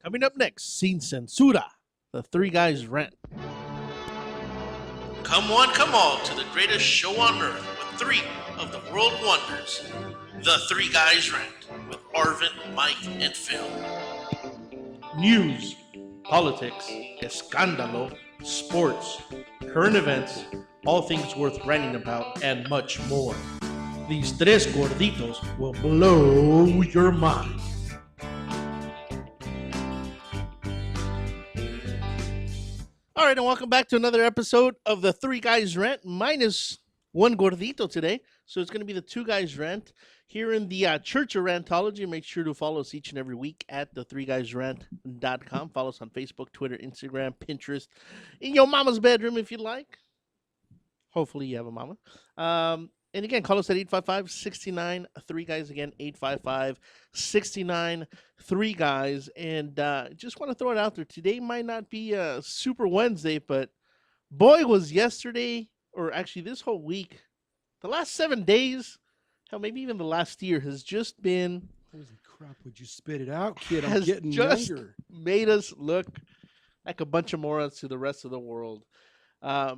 Coming up next, Sin Censura, the Three Guys Rant. Come one, come all to the greatest show on earth with three of the world wonders. The Three Guys Rant with Arvin, Mike, and Phil. News, politics, escándalo, sports, current events, all things worth ranting about, and much more. These tres gorditos will blow your mind. All right, and welcome back to another episode of the Three Guys Rant, minus one gordito today. So it's going to be the Two Guys Rant here in the Church of Rantology. Make sure to follow us each and every week at the3guysrant.com. Follow us on Facebook, Twitter, Instagram, Pinterest, in your mama's bedroom if you'd like. Hopefully you have a mama. And again, call us at 855-69-3-GUYS. Again, 855-69-3-GUYS. And just want to throw it out there. Today might not be a Super Wednesday, but boy, was yesterday, or actually this whole week, the last 7 days, hell, maybe even the last year, has just been... Holy crap, would you spit it out, kid? I'm has getting just younger. made us look like a bunch of morons to the rest of the world.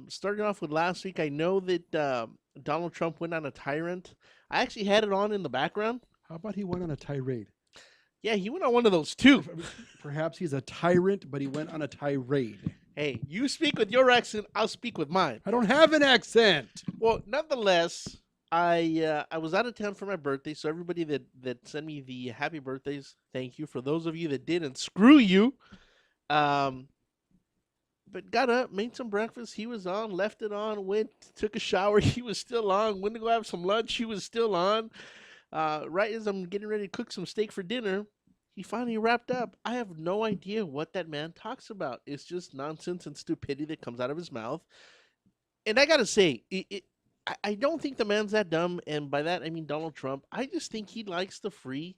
Starting off with last week, I know that Donald Trump went on a tyrant. I actually had it on in the background. How about he went on a tirade? Yeah, he went on one of those too. Perhaps he's a tyrant, but he went on a tirade. Hey, you speak with your accent, I'll speak with mine. I don't have an accent. Well, nonetheless, I was out of town for my birthday, so everybody that sent me the happy birthdays, thank you. For those of you that didn't, screw you. But got up, made some breakfast. He was on, left it on, went, took a shower. He was still on. Went to go have some lunch. He was still on. Right as I'm getting ready to cook some steak for dinner, he finally wrapped up. I have no idea what that man talks about. It's just nonsense and stupidity that comes out of his mouth. And I got to say, I don't think the man's that dumb. And by that, I mean Donald Trump. I just think he likes the free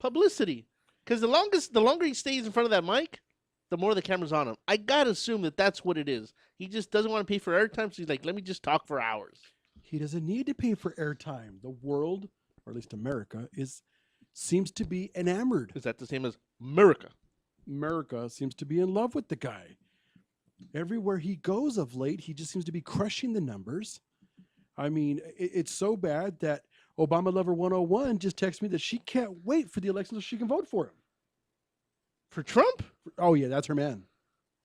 publicity. Because the longer he stays in front of that mic, the more the camera's on him. I gotta assume that that's what it is. He just doesn't want to pay for airtime, so he's like, let me just talk for hours. He doesn't need to pay for airtime. The world, or at least America, seems to be enamored. Is that the same as America? America seems to be in love with the guy. Everywhere he goes of late, he just seems to be crushing the numbers. I mean, it's so bad that Obama Lover 101 just texted me that she can't wait for the election so she can vote for him. For Trump? Oh, yeah, that's her man.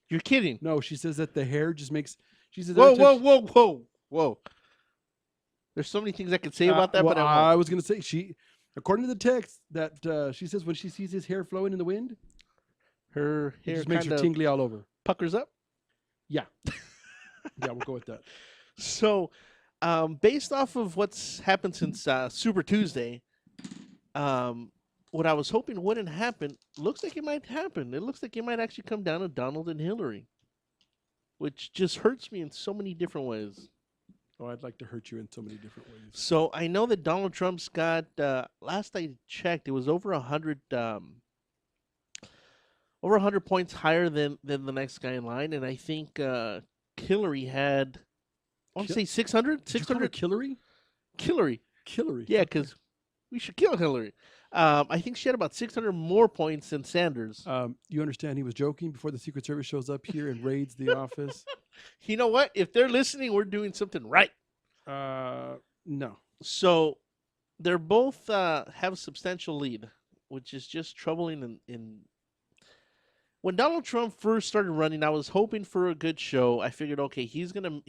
You're kidding. No, she says that the hair just makes... She says, Whoa. There's so many things I could say about that, well, but I was going to say, according to the text, that she says when she sees his hair flowing in the wind, her hair just makes her tingly all over. Puckers up? Yeah. Yeah, we'll go with that. So, based off of what's happened since Super Tuesday, what I was hoping wouldn't happen looks like it might happen. It looks like it might actually come down to Donald and Hillary, which just hurts me in so many different ways. Oh, I'd like to hurt you in so many different ways. So I know that Donald Trump's got, last I checked, it was over 100 points higher than the next guy in line. And I think Hillary had, I want to say 600? 600? Hillary? Hillary. Hillary. Yeah, because we should kill Hillary. I think she had about 600 more points than Sanders. You understand he was joking before the Secret Service shows up here and raids the office? You know what? If they're listening, we're doing something right. No. So they're both have a substantial lead, which is just troubling. When Donald Trump first started running, I was hoping for a good show. I figured, okay, he's gonna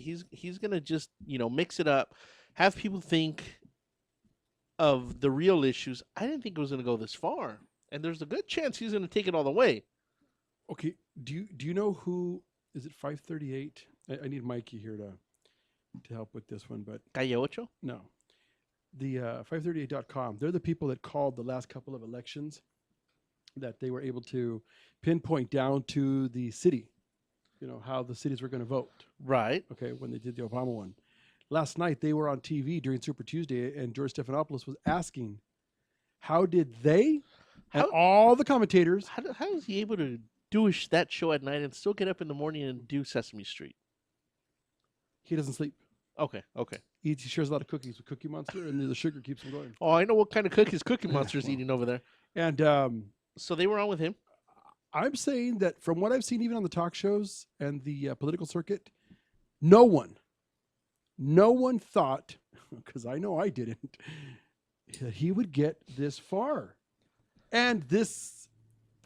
just mix it up, have people think of the real issues. I didn't think it was going to go this far, and there's a good chance he's going to take it all the way. Okay, do you know who is it? 538. I need Mikey here to help with this one, but Calle Ocho? No, the 538.com. They're the people that called the last couple of elections, that they were able to pinpoint down to the city, how the cities were going to vote. Right. Okay, when they did the Obama one. Last night, they were on TV during Super Tuesday, and George Stephanopoulos was asking, how did they and all the commentators... How is he able to do that show at night and still get up in the morning and do Sesame Street? He doesn't sleep. Okay. He shares a lot of cookies with Cookie Monster, and the sugar keeps him going. Oh, I know what kind of cookies Cookie Monster's eating over there. And so they were on with him? I'm saying that from what I've seen, even on the talk shows and the political circuit, no one thought, because I know I didn't, that he would get this far and this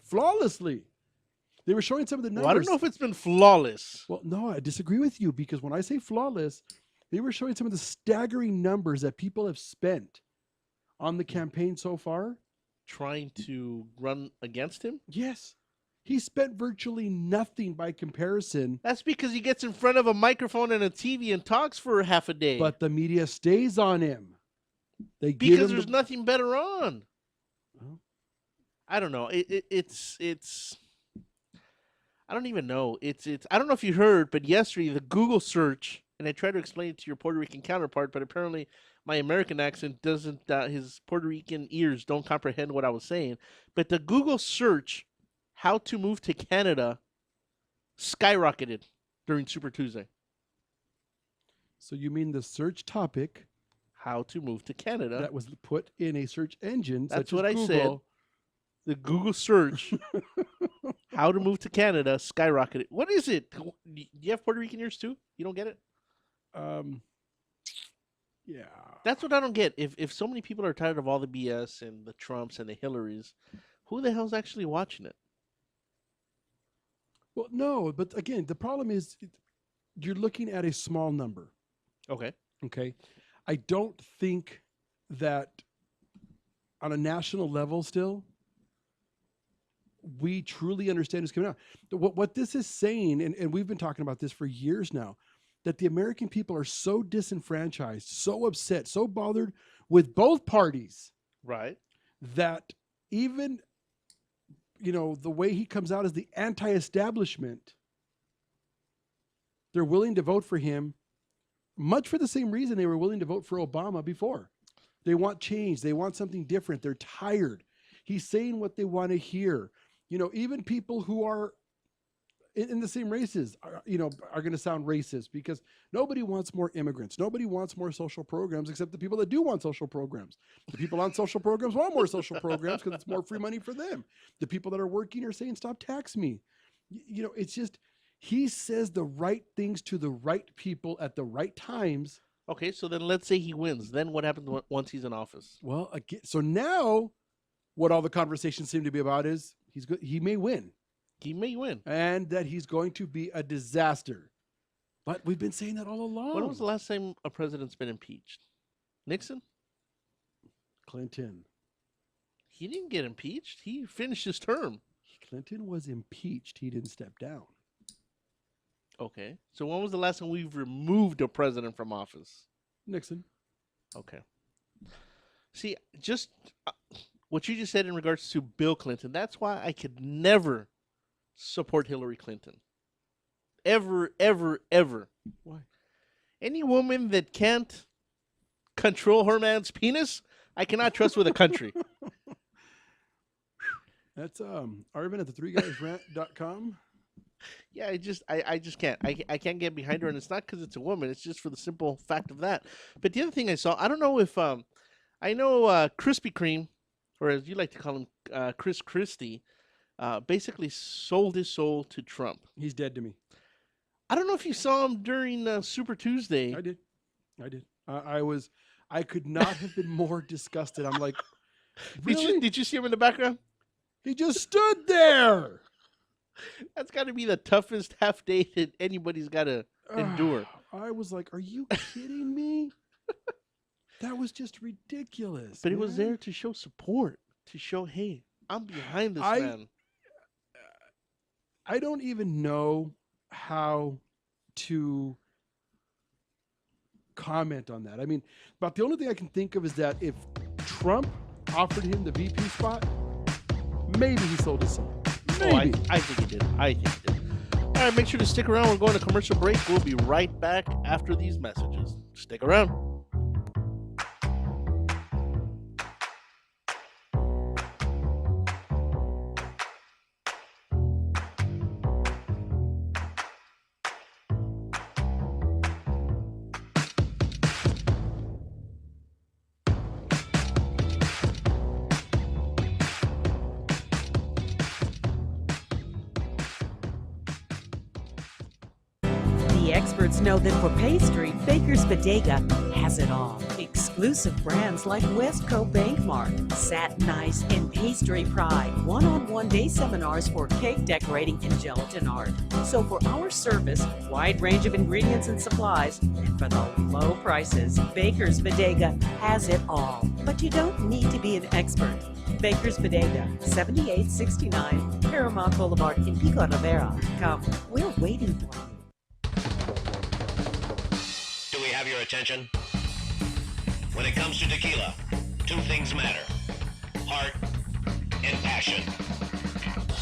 flawlessly. They were showing some of the numbers. Well, I don't know if it's been flawless. Well, no, I disagree with you, because when I say flawless, they were showing some of the staggering numbers that people have spent on the campaign so far. Trying to run against him? Yes. He spent virtually nothing by comparison. That's because he gets in front of a microphone and a TV and talks for half a day. But the media stays on him. They give because him there's nothing better on. Well, I don't know. It's. I don't even know. It's. I don't know if you heard, but yesterday the Google search, and I tried to explain it to your Puerto Rican counterpart, but apparently my American accent doesn't. His Puerto Rican ears don't comprehend what I was saying. But the Google search, how to move to Canada, skyrocketed during Super Tuesday. So you mean the search topic How to move to Canada? that was put in a search engine That's such what as I Google. said. The Google search, how to move to Canada, skyrocketed. What is it? Do you have Puerto Rican ears too? You don't get it? Yeah. That's what I don't get. If so many people are tired of all the BS and the Trumps and the Hillarys, who the hell's actually watching it? Well, no, but again, the problem is you're looking at a small number. Okay. Okay. I don't think that on a national level still, we truly understand what's coming out. What this is saying, and we've been talking about this for years now, that the American people are so disenfranchised, so upset, so bothered with both parties, Right. that even, the way he comes out as the anti-establishment, they're willing to vote for him, much for the same reason they were willing to vote for Obama before. They want change. They want something different. They're tired. He's saying what they want to hear. Even people who are in the same races, are going to sound racist, because nobody wants more immigrants. Nobody wants more social programs except the people that do want social programs. The people on social programs want more social programs because it's more free money for them. The people that are working are saying, stop tax me. It's just, he says the right things to the right people at the right times. Okay, so then let's say he wins. Then what happens once he's in office? Well, again, so now what all the conversations seem to be about is he may win. He may win. And that he's going to be a disaster. But we've been saying that all along. When was the last time a president's been impeached? Nixon? Clinton. He didn't get impeached. He finished his term. Clinton was impeached. He didn't step down. Okay. So when was the last time we've removed a president from office? Nixon. Okay. See, just what you just said in regards to Bill Clinton, that's why I could never support Hillary Clinton. Ever, ever, ever. Why? Any woman that can't control her man's penis, I cannot trust with a country. That's Arvin at the 3guysrant.com. Yeah, I just can't. I can't get behind her, and it's not because it's a woman. It's just for the simple fact of that. But the other thing I saw, I don't know if I know Krispy Kreme, or as you like to call him, Chris Christie, basically sold his soul to Trump. He's dead to me. I don't know if you saw him during Super Tuesday. I did. I could not have been more disgusted. I'm like, really? Did you see him in the background? He just stood there. That's got to be the toughest half day that anybody's got to endure. I was like, are you kidding me? That was just ridiculous. But he was there to show support, to show, hey, I'm behind this man. I don't even know how to comment on that. I mean, about the only thing I can think of is that if Trump offered him the VP spot, maybe he sold his soul. Maybe. Oh, I think he did. I think he did. All right, make sure to stick around. We're going to commercial break. We'll be right back after these messages. Stick around. experts know that for pastry, Baker's Bodega has it all. Exclusive brands like Westco Bankmark, Satin Ice, and Pastry Pride. One-on-one day seminars for cake decorating and gelatin art. So for our service, wide range of ingredients and supplies, and for the low prices, Baker's Bodega has it all. But you don't need to be an expert. Baker's Bodega, 7869 Paramount Boulevard in Pico Rivera. Come, we're waiting for you. Do we have your attention? When it comes to tequila, two things matter: heart and passion.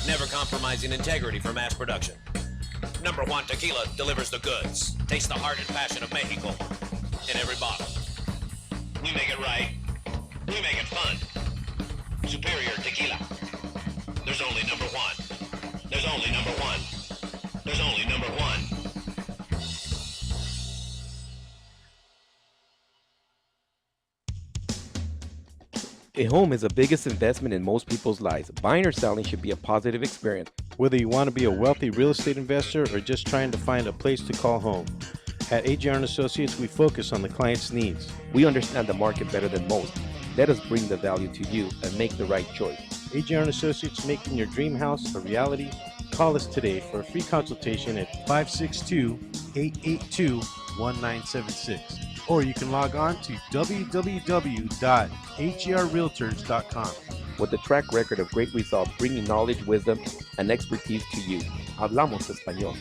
Never compromising integrity for mass production. Number one Tequila delivers the goods. Taste the heart and passion of Mexico in every bottle. We make it right. We make it fun. Superior Tequila. There's only number one. There's only number one. There's only number one. A home is the biggest investment in most people's lives. Buying or selling should be a positive experience. Whether you want to be a wealthy real estate investor or just trying to find a place to call home, at AJR & Associates, we focus on the client's needs. We understand the market better than most. Let us bring the value to you and make the right choice. AJR & Associates, making your dream house a reality. Call us today for a free consultation at 562-882-1976. Or you can log on to www.agrrealtors.com. With a track record of great results, bringing knowledge, wisdom, and expertise to you. Hablamos español.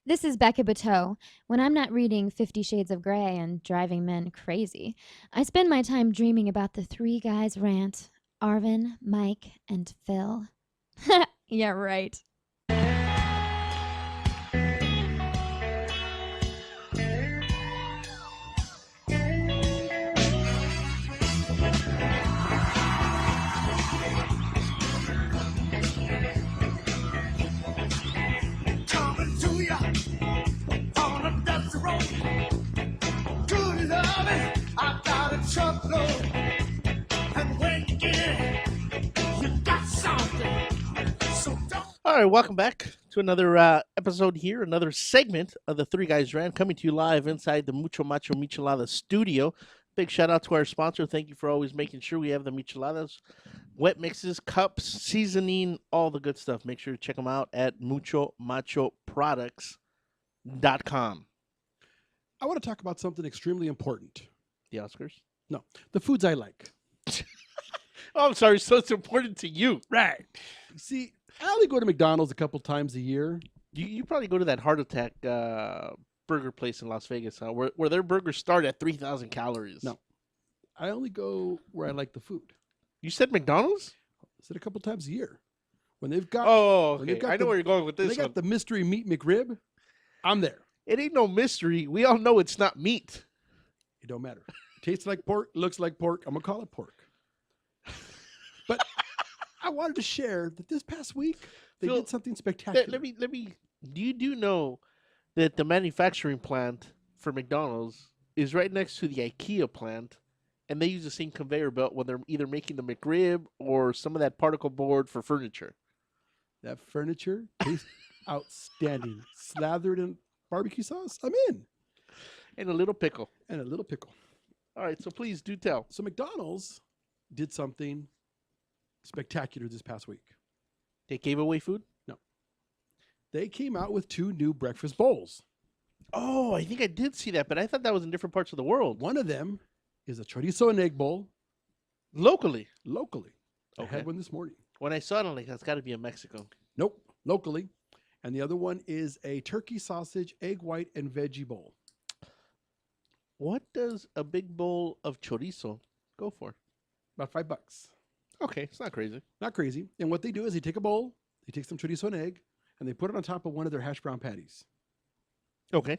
This is Becca Bateau. When I'm not reading 50 Shades of Grey and driving men crazy, I spend my time dreaming about the three guys rant: Arvin, Mike, and Phil. Yeah, right. All right, welcome back to another episode here, another segment of the Three Guys Rant, coming to you live inside the Mucho Macho Michelada studio. Big shout out to our sponsor. Thank you for always making sure we have the micheladas, wet mixes, cups, seasoning, all the good stuff. Make sure to check them out at muchomachoproducts.com. I want to talk about something extremely important. The Oscars? No, the foods I like. Oh, I'm sorry. So it's important to you. Right. See, I only go to McDonald's a couple times a year. You probably go to that heart attack burger place in Las Vegas, huh? Where their burgers start at 3,000 calories. No. I only go where I like the food. You said McDonald's? I said a couple times a year. When they've got okay. I know where you're going with this. They got the mystery meat McRib. I'm there. It ain't no mystery. We all know it's not meat. It don't matter. Tastes like pork, looks like pork. I'm gonna call it pork. But I wanted to share that this past week they did something spectacular. Let me. Do you know that the manufacturing plant for McDonald's is right next to the IKEA plant, and they use the same conveyor belt when they're either making the McRib or some of that particle board for furniture. That furniture tastes outstanding. Slathered in barbecue sauce, I'm in. And a little pickle. And a little pickle. All right, so please do tell. So McDonald's did something spectacular this past week. They gave away food? No. They came out with 2 new breakfast bowls. Oh, I think I did see that, but I thought that was in different parts of the world. One of them is a chorizo and egg bowl. Locally? Locally. I Okay. had one this morning. When I saw it, I'm like, that's got to be in Mexico. Nope. Locally. And the other one is a turkey sausage, egg white, and veggie bowl. What does a big bowl of chorizo go for? About $5. Okay, it's not crazy. Not crazy. And what they do is they take a bowl, they take some chorizo and egg, and they put it on top of one of their hash brown patties. Okay.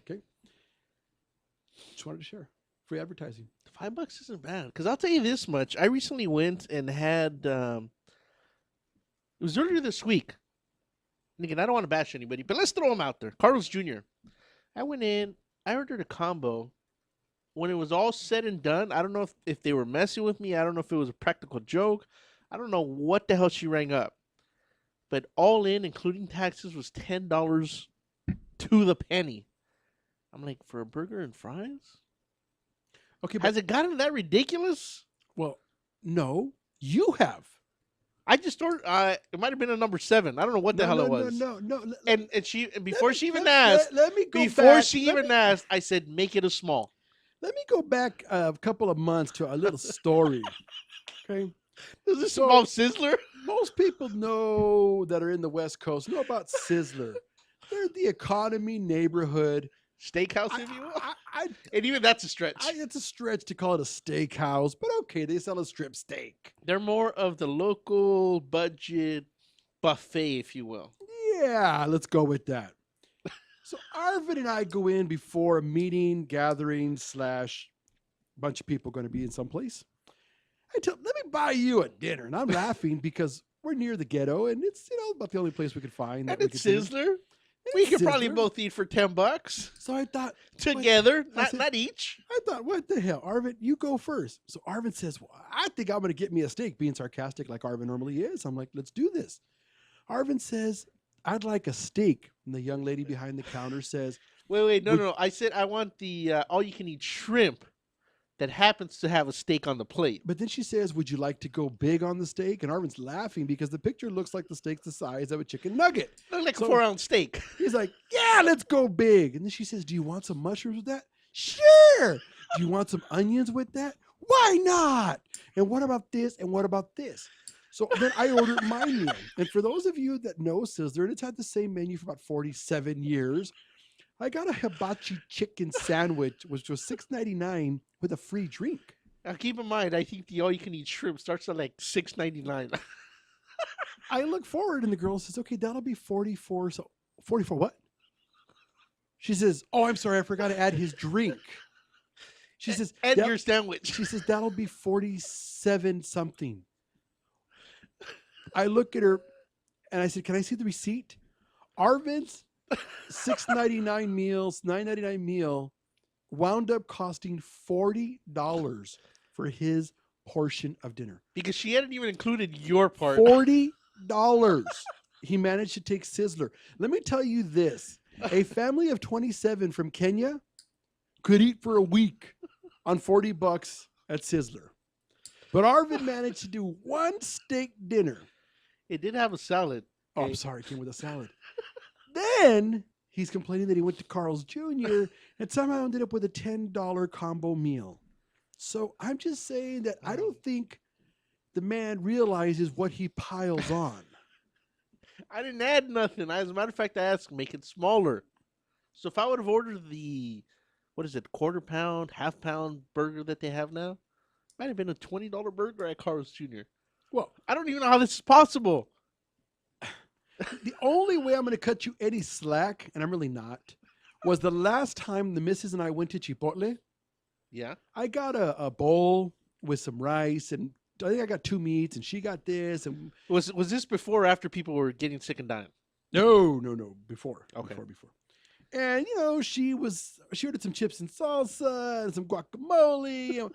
Just wanted to share. Free advertising. $5 isn't bad. Because I'll tell you this much. I recently went and had, it was earlier this week. And again, I don't want to bash anybody, but let's throw him out there. Carlos Jr. I went in, I ordered a combo. When it was all said and done, I don't know if they were messing with me. I don't know if it was a practical joke. I don't know what the hell she rang up. but all in, including taxes, was $10 to the penny. I'm like, for a burger and fries? Okay, but Has it gotten that ridiculous? well, no, you have. I just ordered. It might have been a number 7. I don't know what the hell it was. No. And before she even asked, let me go before back. she Let even me- asked, I said, make it a small. Let me go back a couple of months to a little story. Okay. Does this So- involve Sizzler? Most people know that are in the West Coast know about Sizzler. They're the economy neighborhood. Steakhouse, if you will. I, And even that's a stretch. it's a stretch to call it a steakhouse, but okay, they sell a strip steak. They're more of the local budget buffet, if you will. Yeah, let's go with that. So Arvin and I go in before a meeting, gathering / bunch of people going to be in some place. I tell, let me buy you a dinner, and I'm laughing because we're near the ghetto, and it's about the only place we could find. And we it's could do. Sizzler. We It's could probably Sizzler. both eat for $10 So I thought, together, I said- not each. I thought, what the hell, Arvin, you go first. So Arvin says, well, I think I'm going to get me a steak, being sarcastic like Arvin normally is. I'm like, let's do this. Arvin says, I'd like a steak. And the young lady behind the counter says, Wait, Would- no. I said I want the all-you-can-eat shrimp that happens to have a steak on the plate. but then she says, would you like to go big on the steak? And Arvin's laughing because the picture looks like the steak's the size of a chicken nugget. Look like So- a 4-ounce steak. He's like, yeah, let's go big. And then she says, do you want some mushrooms with that? Sure. Do you want some onions with that? Why not? And what about this? And what about this? So then I ordered my meal. And for those of you that know Sizzler, and it's had the same menu for about 47 years, I got a hibachi chicken sandwich, which was $6.99 with a free drink. Now keep in mind, I think the all-you-can-eat shrimp starts at like $6.99. I look forward and the girl says, okay, that'll be 44. So 44 what? She says, oh, I'm sorry. I forgot to add his drink. She says, And "That-" your sandwich. she says, that'll be 47 something. I look at her and I said, can I see the receipt? Arvin's $6.99 meals, $9.99 meal wound up costing $40 for his portion of dinner. Because she hadn't even included your part. $40. He managed to take Sizzler. Let me tell you this. A family of 27 from Kenya could eat for a week on $40 at Sizzler. But Arvin managed to do one steak dinner. It did have a salad. Oh, I'm Okay. sorry, it came with a salad. Then he's complaining that he went to Carl's Jr. and somehow ended up with a $10 combo meal. So I'm just saying that I don't think the man realizes what he piles on. I didn't add nothing. As a matter of fact, I asked, make it smaller. So if I would have ordered the, what is it, quarter pound, half pound burger that they have now, might have been a $20 burger at Carl's Jr. Well, I don't even know how this is possible. the only way I'm going to cut you any slack, and I'm really not, was the last time the missus and I went to Chipotle. Yeah. I got a bowl with some rice, and I think I got 2 meats, and she got this. And Was this before or after people were getting sick and dying? no, before. Okay. Before. And she ordered some chips and salsa and some guacamole.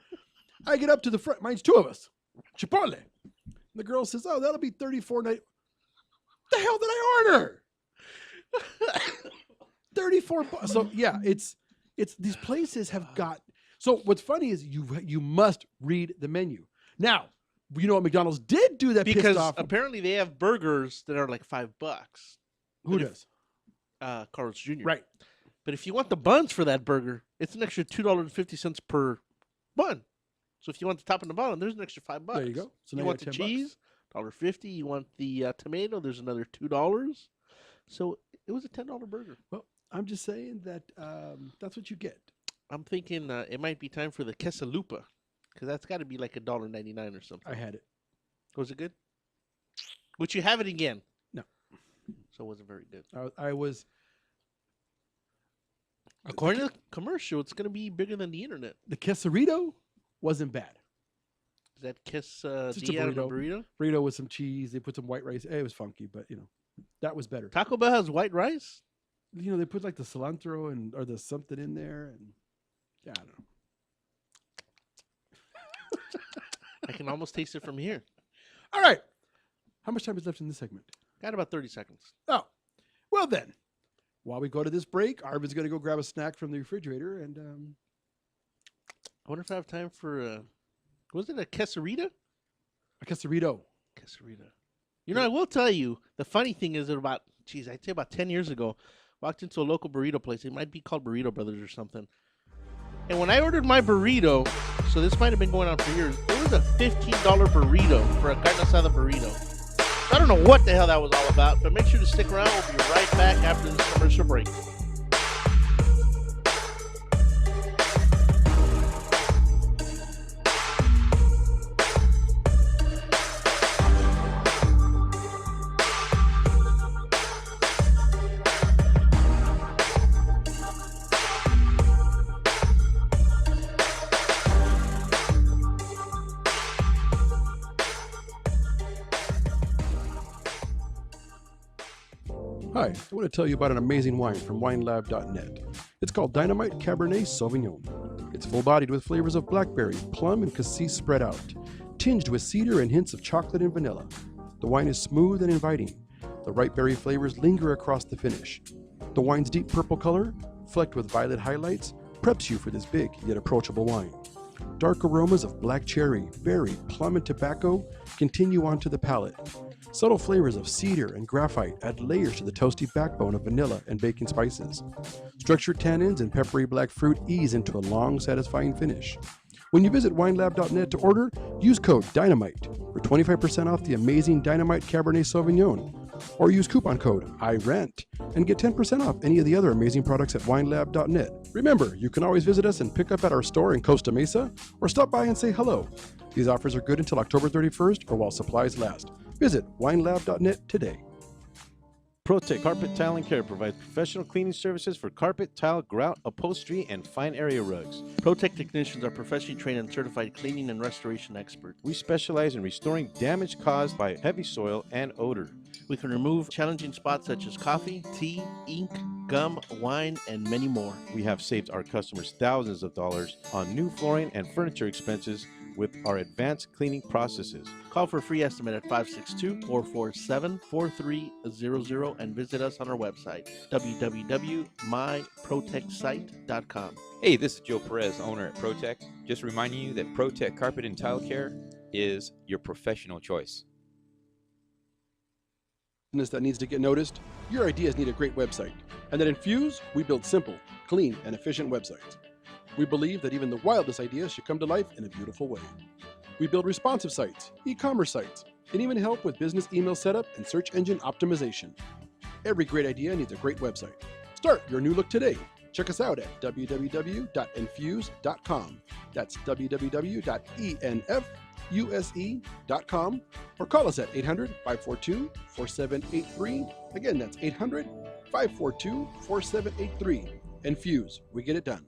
I get up to the front. Mine's 2 of us. Chipotle. The girl says, "Oh, that'll be $34.90." The hell did I order? 34 bucks. So yeah, it's these places have got. So what's funny is you must read the menu. Now, you know what McDonald's did do that Because pissed off. apparently they have burgers that are like $5. Who but if- does? Carl's Jr. Right. But if you want the buns for that burger, it's an extra $2.50 per bun. So if you want the top and the bottom, there's an extra $5. There you go. So now you you want got the 10 bucks. cheese, $1.50. You want the tomato, there's another $2. So it was a $10 burger. Well, I'm just saying that that's what you get. I'm thinking it might be time for the quesalupa, because that's got to be like $1.99 or something. I had it. Was it good? Would you have it again? No. So it wasn't very good. I was. According to the commercial, it's going to be bigger than the internet. The quesarito wasn't bad. Is that Just a burrito? Burrito with some cheese. They put some white rice. It was funky, but that was better. Taco Bell has white rice? They put like the cilantro or the something in there, and yeah, I don't know. I can almost taste it from here. All right, how much time is left in this segment? Got about 30 seconds. Oh, well then. While we go to this break, Arvin's going to go grab a snack from the refrigerator, and I wonder if I have time for, was it a quesarito? a quesarito. Quesarito. You know, I will tell you, the funny thing is that I'd say about 10 years ago, walked into a local burrito place. It might be called Burrito Brothers or something. And when I ordered my burrito, so this might have been going on for years, it was a $15 burrito for a carne asada burrito. I don't know what the hell that was all about, but make sure to stick around. We'll be right back after this commercial break. Hi, I want to tell you about an amazing wine from winelab.net. It's called Dynamite Cabernet Sauvignon. It's full-bodied with flavors of blackberry, plum, and cassis spread out, tinged with cedar and hints of chocolate and vanilla. The wine is smooth and inviting. The ripe berry flavors linger across the finish. The wine's deep purple color, flecked with violet highlights, preps you for this big yet approachable wine. Dark aromas of black cherry, berry, plum, and tobacco continue onto the palate. Subtle flavors of cedar and graphite add layers to the toasty backbone of vanilla and baking spices. Structured tannins and peppery black fruit ease into a long, satisfying finish. When you visit winelab.net to order, use code DYNAMITE for 25% off the amazing Dynamite Cabernet Sauvignon, or use coupon code iRant and get 10% off any of the other amazing products at winelab.net. Remember, you can always visit us and pick up at our store in Costa Mesa, or stop by and say hello. These offers are good until October 31st or while supplies last. Visit winelab.net today. ProTech Carpet Tile and Care provides professional cleaning services for carpet, tile, grout, upholstery, and fine area rugs. ProTech technicians are professionally trained and certified cleaning and restoration experts. We specialize in restoring damage caused by heavy soil and odor. We can remove challenging spots such as coffee, tea, ink, gum, wine, and many more. We have saved our customers thousands of dollars on new flooring and furniture expenses with our advanced cleaning processes. Call for a free estimate at 562-447-4300 and visit us on our website, www.myprotechsite.com. Hey, this is Joe Perez, owner at ProTech. Just reminding you that ProTech Carpet and Tile Care is your professional choice. That needs to get noticed, your ideas need a great website. And at Infuse, we build simple, clean, and efficient websites. We believe that even the wildest ideas should come to life in a beautiful way. We build responsive sites, e-commerce sites, and even help with business email setup and search engine optimization. Every great idea needs a great website. Start your new look today. Check us out at www.infuse.com. That's www.enfuse.com, or call us at 800-542-4783. Again, that's 800-542-4783. Infuse, we get it done.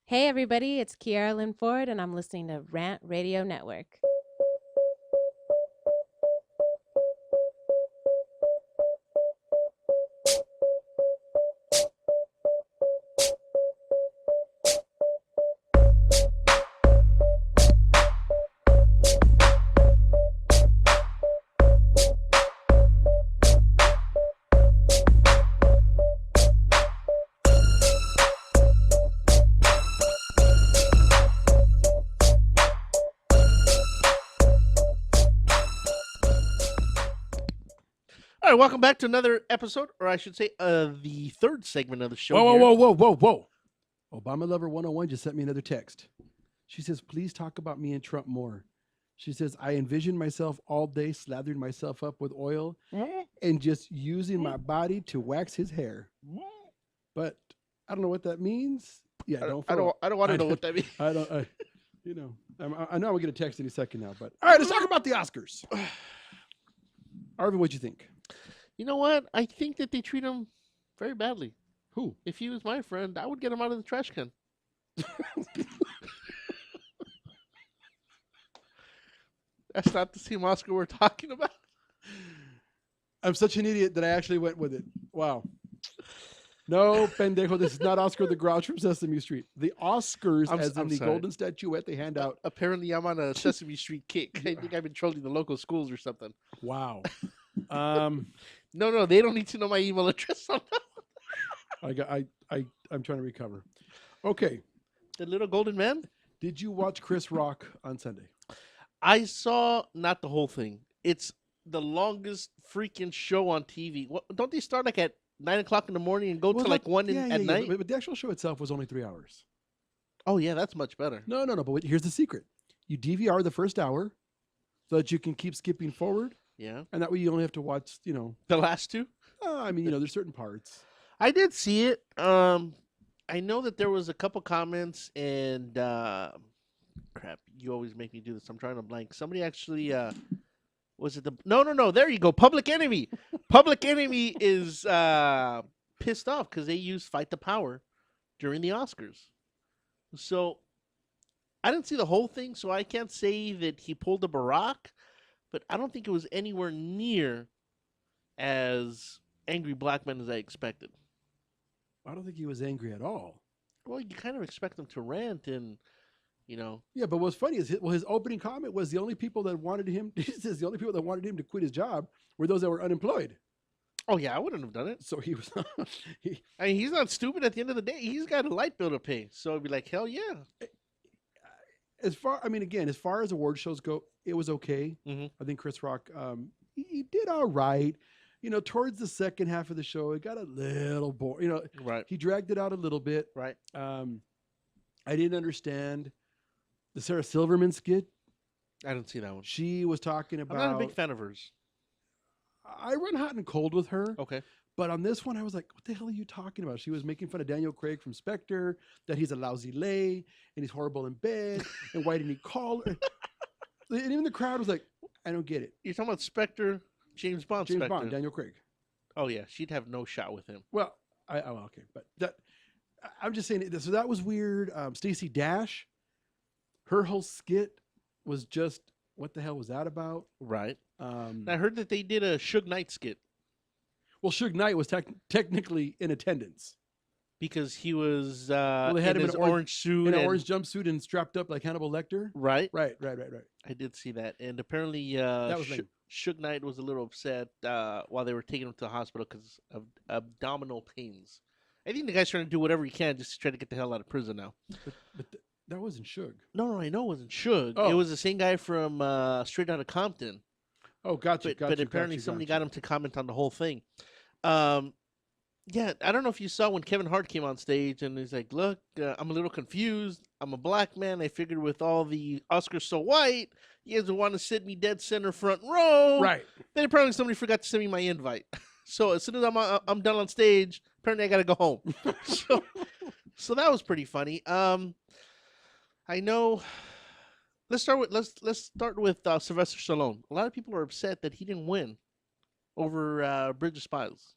Hey everybody, it's Kiara Lynn Ford and I'm listening to Rant Radio Network. All right, welcome back to another episode, or I should say, the third segment of the show. Whoa. Obama Lover 101 just sent me another text. She says, please talk about me and Trump more. She says, I envision myself all day slathering myself up with oil and just using my body to wax his hair. But I don't know what that means. Yeah, I don't want to know what that means. I know I'm going to get a text any second now. But all right, let's talk about the Oscars. Arvin, what'd you think? You know what? I think that they treat him very badly. Who? If he was my friend, I would get him out of the trash can. That's not the same Oscar we're talking about. I'm such an idiot that I actually went with it. Wow. No, pendejo, this is not Oscar the Grouch from Sesame Street. The Oscars, I'm s- as in I'm the sorry. golden statuette they hand out. Apparently, I'm on a Sesame Street kick. I think I've been trolling the local schools or something. Wow. No, they don't need to know my email address. I'm trying to recover. Okay. The little golden man. Did you watch Chris Rock on Sunday? I saw not the whole thing. It's the longest freaking show on TV. What, don't they start like at 9 o'clock in the morning and go to like one at night? But the actual show itself was only 3 hours. Oh yeah, that's much better. No. But here's the secret: you DVR the first hour, so that you can keep skipping forward, Yeah, and that way you only have to watch. the last two. I mean, there's certain parts. I did see it. I know that there was a couple comments and crap. You always make me do this. I'm trying to blank. Somebody actually was it the no. There you go. Public Enemy. Public Enemy is pissed off because they used "Fight the Power" during the Oscars. So I didn't see the whole thing, so I can't say that he pulled a Barack, but I don't think it was anywhere near as angry black men as I expected. I don't think he was angry at all. Well, you kind of expect him to rant and, Yeah, but what's funny is his opening comment was the only people that wanted him. He says the only people that wanted him to quit his job were those that were unemployed. oh yeah, I wouldn't have done it. So he was. I mean, he's not stupid at the end of the day. He's got a light bill to pay. So it'd be like, hell yeah. As far as award shows go, it was okay. Mhm. I think Chris Rock, he did all right. Towards the second half of the show, it got a little boring. Right. He dragged it out a little bit. Right. I didn't understand the Sarah Silverman skit. I didn't see that one. She was talking I'm about. not a big fan of hers. I run hot and cold with her. Okay. But on this one, I was like, what the hell are you talking about? She was making fun of Daniel Craig from Spectre, that he's a lousy lay, and he's horrible in bed, and why didn't he call her? And even the crowd was like, I don't get it. You're talking about Spectre, James Bond. James Spectre. Bond, Daniel Craig. Oh yeah, she'd have no shot with him. Well, okay, but I'm just saying. So that was weird. Stacey Dash, her whole skit was just, what the hell was that about? Right. I heard that they did a Suge Knight skit Well, Suge Knight was technically in attendance because he was they had in him his in an orange suit in an and- orange jumpsuit and strapped up like Hannibal Lecter. Right. Right. I did see that, and apparently That was lame. Suge Knight was a little upset while they were taking him to the hospital because of abdominal pains. I think the guy's trying to do whatever he can just to try to get the hell out of prison now. But that wasn't Suge. No, I know it wasn't Suge. Oh. It was the same guy from Straight Outta Compton. Oh, gotcha. But apparently somebody got him to comment on the whole thing. Yeah, I don't know if you saw when Kevin Hart came on stage and he's like, look, I'm a little confused. I'm a black man. I figured with all the Oscars so white, you guys would want to sit me dead center front row. Right. Then apparently somebody forgot to send me my invite. So as soon as I'm done on stage, apparently I got to go home. so that was pretty funny. I know. Let's start with Sylvester Stallone. A lot of people are upset that he didn't win over Bridge of Spies.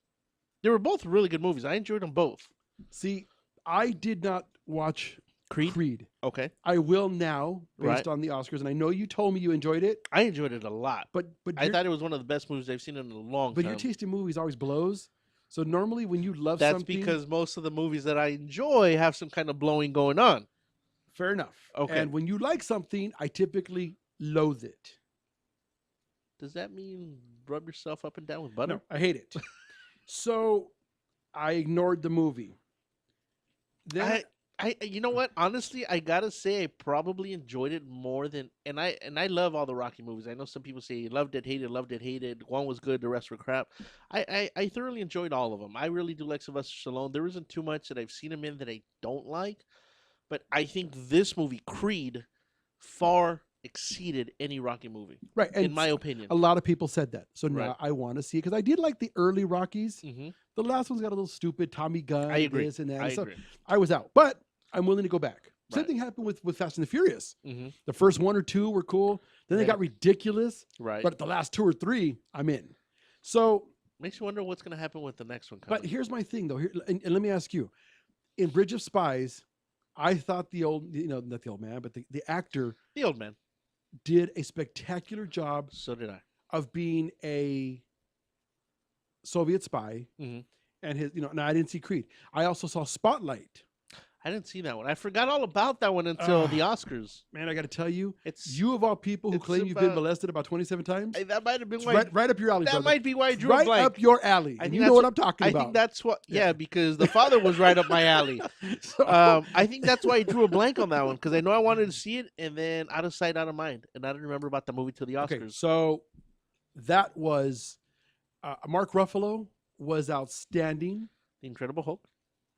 They were both really good movies. I enjoyed them both. See, I did not watch Creed. Okay. I will now, based Right. on the Oscars, and I know you told me you enjoyed it. I enjoyed it a lot. But I thought it was one of the best movies I've seen in a long But time. your taste in movies always blows. So normally when you love That's something, because most of the movies that I enjoy have some kind of blowing going on. fair enough. Okay. And when you like something, I typically loathe it. Does that mean rub yourself up and down with butter? No, I hate it. So I ignored the movie. Then You know what? Honestly, I gotta say I probably enjoyed it more than and I love all the Rocky movies. I know some people say loved it, hated. One was good, the rest were crap. I thoroughly enjoyed all of them. I really do like Sylvester Stallone. There isn't too much that I've seen him in that I don't like, but I think this movie, Creed, far exceeded any Rocky movie. right, and in my opinion. a lot of people said that. So now Right. I want to see it because I did like the early Rockies. Mm-hmm. The last one's got a little stupid. Tommy Gunn, I agree. this and that. I So agree. I was out, but I'm willing to go back. Same Right. thing happened with Fast and the Furious. Mm-hmm. The first one or two were cool. Then they Yeah. got ridiculous. Right. But the last two or three, I'm in. So, Makes you wonder what's gonna happen with the next one coming. but here's my thing though. And let me ask you: in Bridge of Spies, I thought the old, not the old man, but the actor The old man. did a spectacular job So did I. of being a Soviet spy Mhm. and his, no, I didn't see Creed. I also saw Spotlight. I didn't see that one. I forgot all about that one until the Oscars. Man, I got to tell you, It's you of all people who claim you've been molested about 27 times, that might have been it's why. right up your alley. That brother. might be why I drew a right blank. up your alley. I And think you that's know what I'm talking I about. think that's what. Yeah, because the father was right up my alley. I think that's why I drew a blank on that one because I know I wanted to see it, and then out of sight, out of mind, and I didn't remember about the movie till the Oscars. Okay, so that was Mark Ruffalo was outstanding. The Incredible Hulk.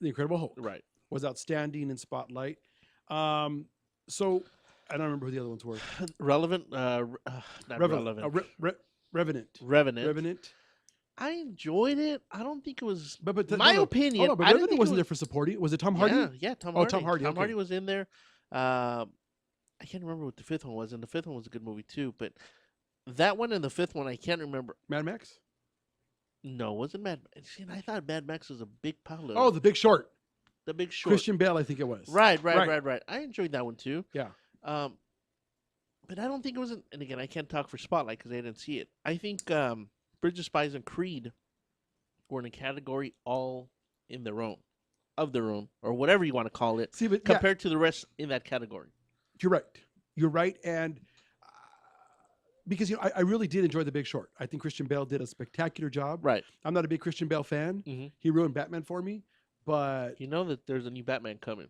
The Incredible Hulk, Right. was outstanding in Spotlight. So I don't remember who the other ones were. Relevant. Not relevant. Revenant. Revenant. I enjoyed it. I don't think it was. But my no, opinion. Hold on, but I didn't Revenant think wasn't it there for supporting. Was it Tom Hardy? Yeah, Tom Oh, Hardy. Tom Hardy. Tom Okay. Hardy was in there. I can't remember what the fifth one was, and the fifth one was a good movie too. But that one and the fifth one, I can't remember. Mad Max? No, it wasn't Mad Max. See, I thought Mad Max was a big pile of. Oh, The Big Short. The Big Short. Christian Bale, I think it was. Right. I enjoyed that one too. Yeah. But I don't think it was. And again, I can't talk for Spotlight because I didn't see it. I think Bridge of Spies and Creed were in a category all in their own, of their own, or whatever you want to call it. See, but compared to the rest in that category. You're right, and because I really did enjoy The Big Short. I think Christian Bale did a spectacular job. Right. I'm not a big Christian Bale fan. Mm-hmm. He ruined Batman for me, but you know that there's a new Batman coming.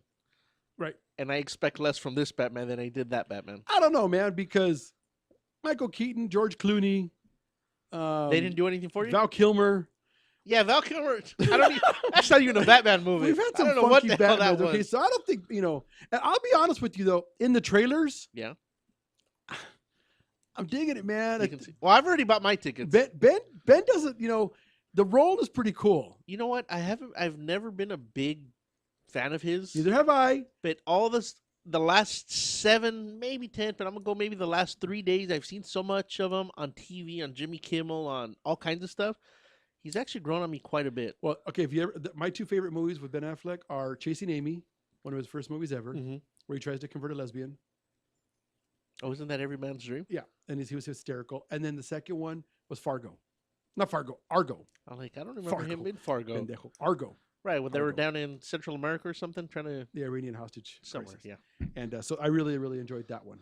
Right. And I expect less from this Batman than I did that Batman. I don't know, man, because Michael Keaton, George Clooney, they didn't do anything for you. Val Kilmer. Yeah, Val Kilmer. That's not even a Batman movie. We've had some I don't know what funky the hell that Batmans. Okay, was. so I don't think And I'll be honest with you though, in the trailers, Yeah. I'm digging it, man. You can see. Well, I've already bought my tickets. Ben doesn't. The role is pretty cool. You know what? I've never been a big fan of his. Neither have I. But all the last 7, maybe 10, but I'm gonna go maybe the last 3 days. I've seen so much of him on TV, on Jimmy Kimmel, on all kinds of stuff. He's actually grown on me quite a bit. Well, okay. If you ever, my 2 favorite movies with Ben Affleck are Chasing Amy, one of his first movies ever, where he tries to convert a lesbian. Oh, isn't that every man's dream? Yeah, and he was hysterical. And then the second one was Fargo, not Fargo, Argo. I don't remember him in Fargo. Pendejo. Argo. Right, when they were down in Central America or something, trying to the Iranian hostage somewhere. crisis. Yeah, and so I really, really enjoyed that one.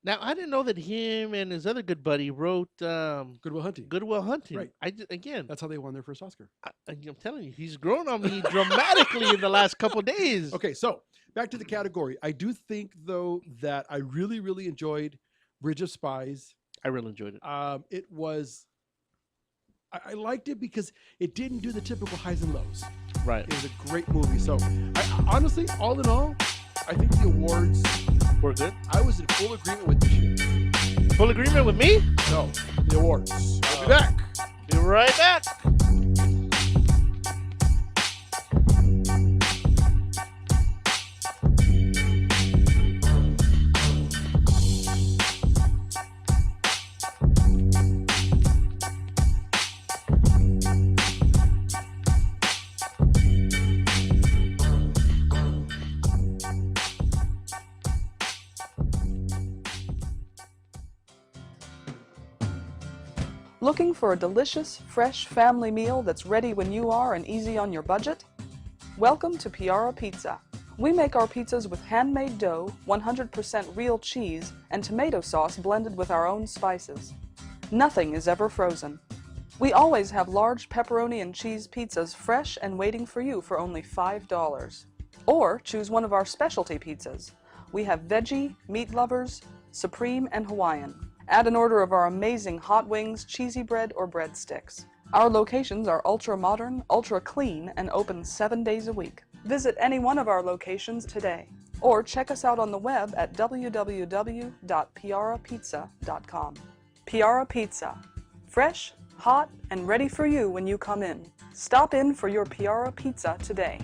Now I didn't know that him and his other good buddy wrote Good Will Hunting. Good Will Hunting. Right. Again, that's how they won their first Oscar. I'm telling you, he's grown on me dramatically in the last couple of days. Okay, so back to the category. I do think though that I really, really enjoyed Bridge of Spies. I really enjoyed it. It was. I liked it because it didn't do the typical highs and lows. Right. It was a great movie. So, honestly, all in all, I think the awards were good. I was in full agreement with this year. Full agreement with me? No, the awards. I'll be back. Be right back. Looking for a delicious, fresh family meal that's ready when you are and easy on your budget? Welcome to Piara Pizza. We make our pizzas with handmade dough, 100% real cheese, and tomato sauce blended with our own spices. Nothing is ever frozen. We always have large pepperoni and cheese pizzas fresh and waiting for you for only $5. Or choose one of our specialty pizzas. We have veggie, meat lovers, supreme, and Hawaiian. Add an order of our amazing hot wings, cheesy bread, or breadsticks. Our locations are ultra-modern, ultra-clean, and open 7 days a week. Visit any one of our locations today, or check us out on the web at www.piarapizza.com. Piara Pizza. Fresh, hot, and ready for you when you come in. Stop in for your Piara Pizza today.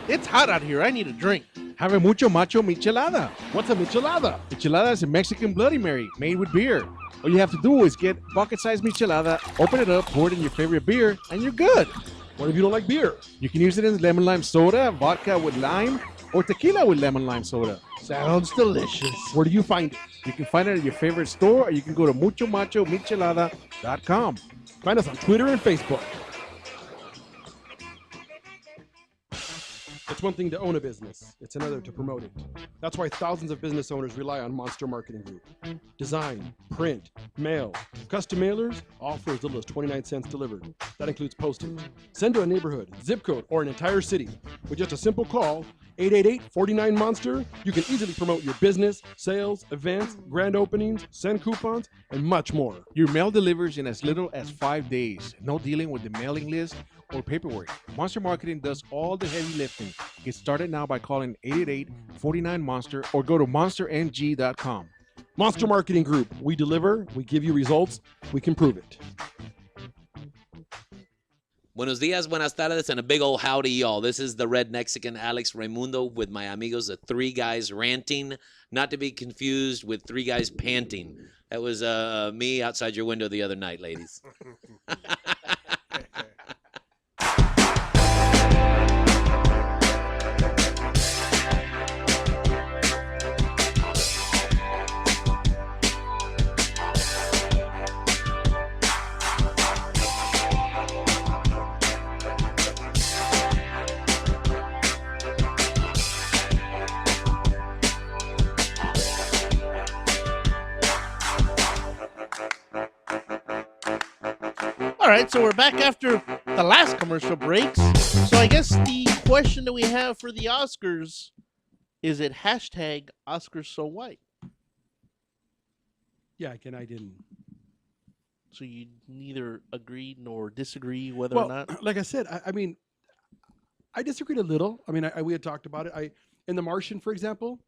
It's hot out here. I need a drink. Have a mucho macho michelada. What's a michelada? Michelada is a Mexican Bloody Mary made with beer. All you have to do is get bucket-sized michelada, open it up, pour it in your favorite beer, and you're good. What if you don't like beer? You can use it in lemon lime soda, vodka with lime, or tequila with lemon lime soda. Sounds delicious. Where do you find it? You can find it at your favorite store, or you can go to muchomachomichelada.com. Find us on Twitter and Facebook. It's one thing to own a business. It's another to promote it. That's why thousands of business owners rely on Monster Marketing Group. Design, print, mail, custom mailers, all for as little as 29 cents delivered. That includes postage. Send to a neighborhood, zip code, or an entire city. With just a simple call, 888-49-MONSTER, you can easily promote your business, sales, events, grand openings, send coupons, and much more. Your mail delivers in as little as 5 days. No dealing with the mailing list or paperwork. Monster Marketing does all the heavy lifting. Get started now by calling 888-49-MONSTER or go to monsterng.com. Monster Marketing Group. We deliver, we give you results, we can prove it. Buenos dias, buenas tardes, and a big old howdy, y'all. This is the Red Mexican Alex Raimundo with my amigos, the Three Guys Ranting, not to be confused with Three Guys Panting. That was me outside your window the other night, ladies. All right, so we're back after the last commercial breaks. So I guess the question that we have for the Oscars is it hashtag Oscars so white? Yeah, again, I didn't. So you neither agree nor disagree whether Well, or not? like I said, I mean, I disagreed a little. I mean, we had talked about it. In The Martian, for example,